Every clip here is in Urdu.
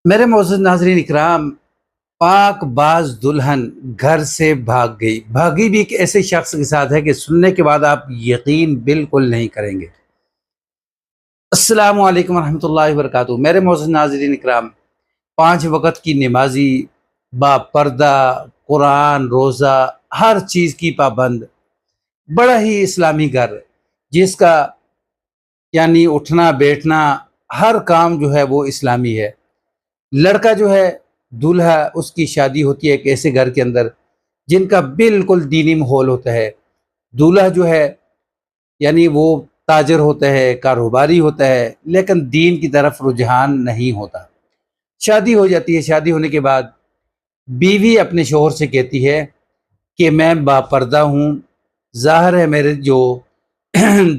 میرے معزز ناظرین اکرام، پاک باز دلہن گھر سے بھاگی بھی ایک ایسے شخص کے ساتھ ہے کہ سننے کے بعد آپ یقین بالکل نہیں کریں گے۔ السلام علیکم ورحمۃ اللہ وبرکاتہ۔ میرے معزز ناظرین اکرام، 5 وقت کی نمازی، با پردہ، قرآن، روزہ، ہر چیز کی پابند، بڑا ہی اسلامی گھر، جس کا اٹھنا بیٹھنا ہر کام جو ہے وہ اسلامی ہے۔ لڑکا جو ہے، دولہا، اس کی شادی ہوتی ہے ایک ایسے گھر کے اندر جن کا بالکل دینی ماحول ہوتا ہے۔ دولہا جو ہے وہ تاجر ہوتا ہے، کاروباری ہوتا ہے، لیکن دین کی طرف رجحان نہیں ہوتا۔ شادی ہو جاتی ہے۔ شادی ہونے کے بعد بیوی اپنے شوہر سے کہتی ہے کہ میں باپردہ ہوں، ظاہر ہے میرے جو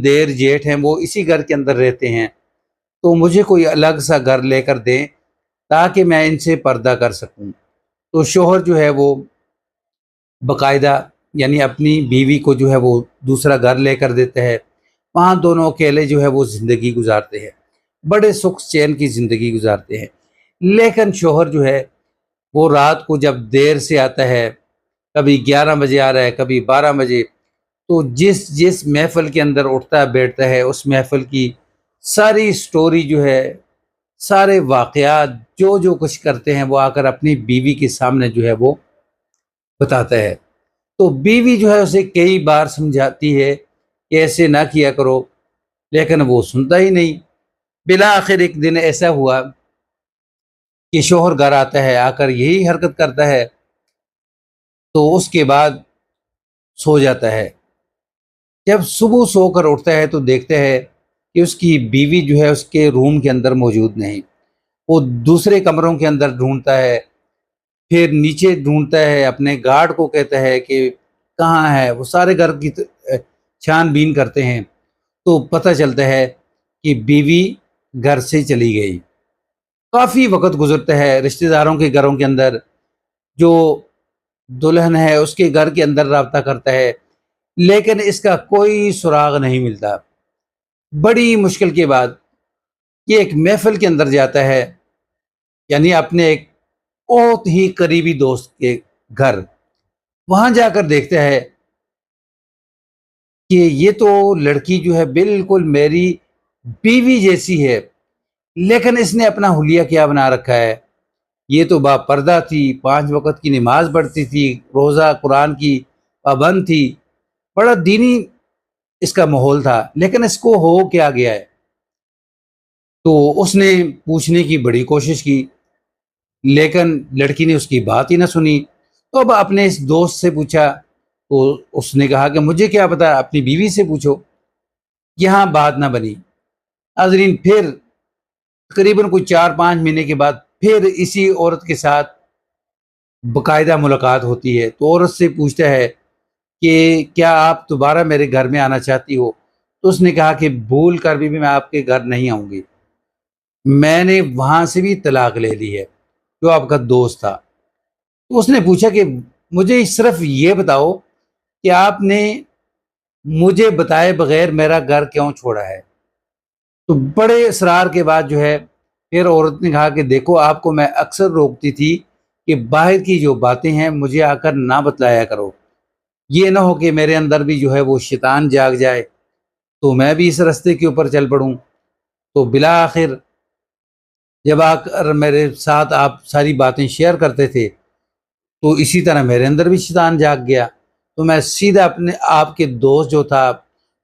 دیر جیٹھ ہیں وہ اسی گھر کے اندر رہتے ہیں، تو مجھے کوئی الگ سا گھر لے کر دیں تاکہ میں ان سے پردہ کر سکوں۔ تو شوہر جو ہے وہ باقاعدہ اپنی بیوی کو جو ہے وہ دوسرا گھر لے کر دیتا ہے۔ وہاں دونوں اکیلے جو ہے وہ زندگی گزارتے ہیں، بڑے سکھ چین کی زندگی گزارتے ہیں۔ لیکن شوہر جو ہے وہ رات کو جب دیر سے آتا ہے، کبھی 11 بجے آ رہا ہے، کبھی 12 بجے، تو جس محفل کے اندر اٹھتا بیٹھتا ہے، اس محفل کی ساری سٹوری جو ہے، سارے واقعات جو کچھ کرتے ہیں، وہ آ کر اپنی بیوی کے سامنے جو ہے وہ بتاتا ہے۔ تو بیوی جو ہے اسے کئی بار سمجھاتی ہے کہ ایسے نہ کیا کرو، لیکن وہ سنتا ہی نہیں۔ بالآخر ایک دن ایسا ہوا کہ شوہر گھر آتا ہے، آ کر یہی حرکت کرتا ہے، تو اس کے بعد سو جاتا ہے۔ جب صبح سو کر اٹھتا ہے تو دیکھتا ہے کہ اس کی بیوی جو ہے اس کے روم کے اندر موجود نہیں۔ وہ دوسرے کمروں کے اندر ڈھونڈتا ہے، پھر نیچے ڈھونڈتا ہے، اپنے گارڈ کو کہتا ہے کہ کہاں ہے۔ وہ سارے گھر کی چھان بین کرتے ہیں، تو پتہ چلتا ہے کہ بیوی گھر سے چلی گئی۔ کافی وقت گزرتا ہے، رشتہ داروں کے گھروں کے اندر، جو دلہن ہے اس کے گھر کے اندر رابطہ کرتا ہے، لیکن اس کا کوئی سراغ نہیں ملتا۔ بڑی مشکل کے بعد یہ ایک محفل کے اندر جاتا ہے، اپنے ایک بہت ہی قریبی دوست کے گھر۔ وہاں جا کر دیکھتا ہے کہ یہ تو لڑکی جو ہے بالکل میری بیوی جیسی ہے، لیکن اس نے اپنا حلیہ کیا بنا رکھا ہے۔ یہ تو با پردہ تھی، 5 وقت کی نماز پڑھتی تھی، روزہ قرآن کی پابند تھی، بڑا دینی اس کا ماحول تھا، لیکن اس کو ہو کیا گیا ہے؟ تو اس نے پوچھنے کی بڑی کوشش کی، لیکن لڑکی نے اس کی بات ہی نہ سنی۔ تو اب اپنے اس دوست سے پوچھا، تو اس نے کہا کہ مجھے کیا پتا، اپنی بیوی سے پوچھو۔ یہاں بات نہ بنی۔ ناظرین، پھر تقریباً کوئی 4-5 مہینے کے بعد پھر اسی عورت کے ساتھ باقاعدہ ملاقات ہوتی ہے۔ تو عورت سے پوچھتا ہے کہ کیا آپ دوبارہ میرے گھر میں آنا چاہتی ہو؟ تو اس نے کہا کہ بھول کر بھی میں آپ کے گھر نہیں آؤں گی، میں نے وہاں سے بھی طلاق لے لی ہے، جو آپ کا دوست تھا۔ تو اس نے پوچھا کہ مجھے صرف یہ بتاؤ کہ آپ نے مجھے بتائے بغیر میرا گھر کیوں چھوڑا ہے؟ تو بڑے اصرار کے بعد جو ہے پھر عورت نے کہا کہ دیکھو، آپ کو میں اکثر روکتی تھی کہ باہر کی جو باتیں ہیں مجھے آ کر نہ بتلایا کرو، یہ نہ ہو کہ میرے اندر بھی جو ہے وہ شیطان جاگ جائے تو میں بھی اس راستے کے اوپر چل پڑوں۔ تو بالآخر جب آ کر میرے ساتھ آپ ساری باتیں شیئر کرتے تھے، تو اسی طرح میرے اندر بھی شیطان جاگ گیا، تو میں سیدھا اپنے آپ کے دوست جو تھا،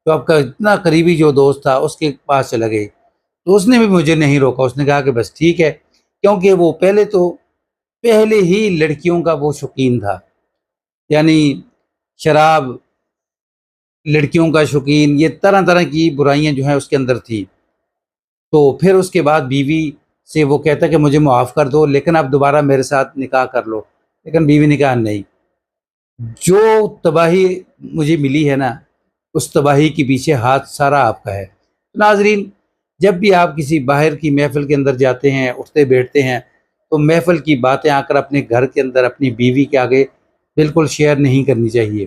جو آپ کا اتنا قریبی جو دوست تھا، اس کے پاس چلا گئی۔ تو اس نے بھی مجھے نہیں روکا، اس نے کہا کہ بس ٹھیک ہے، کیونکہ وہ پہلے ہی لڑکیوں کا وہ شوقین تھا، شراب، لڑکیوں کا شوقین، یہ طرح طرح کی برائیاں جو ہیں اس کے اندر تھی۔ تو پھر اس کے بعد بیوی سے وہ کہتا کہ مجھے معاف کر دو، لیکن اب دوبارہ میرے ساتھ نکاح کر لو، لیکن بیوی نے کہا نہیں، جو تباہی مجھے ملی ہے نا، اس تباہی کے پیچھے ہاتھ سارا آپ کا ہے۔ ناظرین، جب بھی آپ کسی باہر کی محفل کے اندر جاتے ہیں، اٹھتے بیٹھتے ہیں، تو محفل کی باتیں آ کر اپنے گھر کے اندر اپنی بیوی کے آگے بالکل شیئر نہیں کرنی چاہیے۔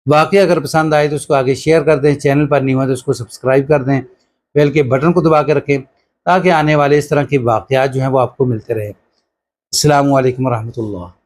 واقعہ اگر پسند آئے تو اس کو آگے شیئر کر دیں، چینل پر نہیں ہوا تو اس کو سبسکرائب کر دیں، بیل کے بٹن کو دبا کے رکھیں تاکہ آنے والے اس طرح کے واقعات جو ہیں وہ آپ کو ملتے رہیں۔ السلام علیکم ورحمۃ اللہ۔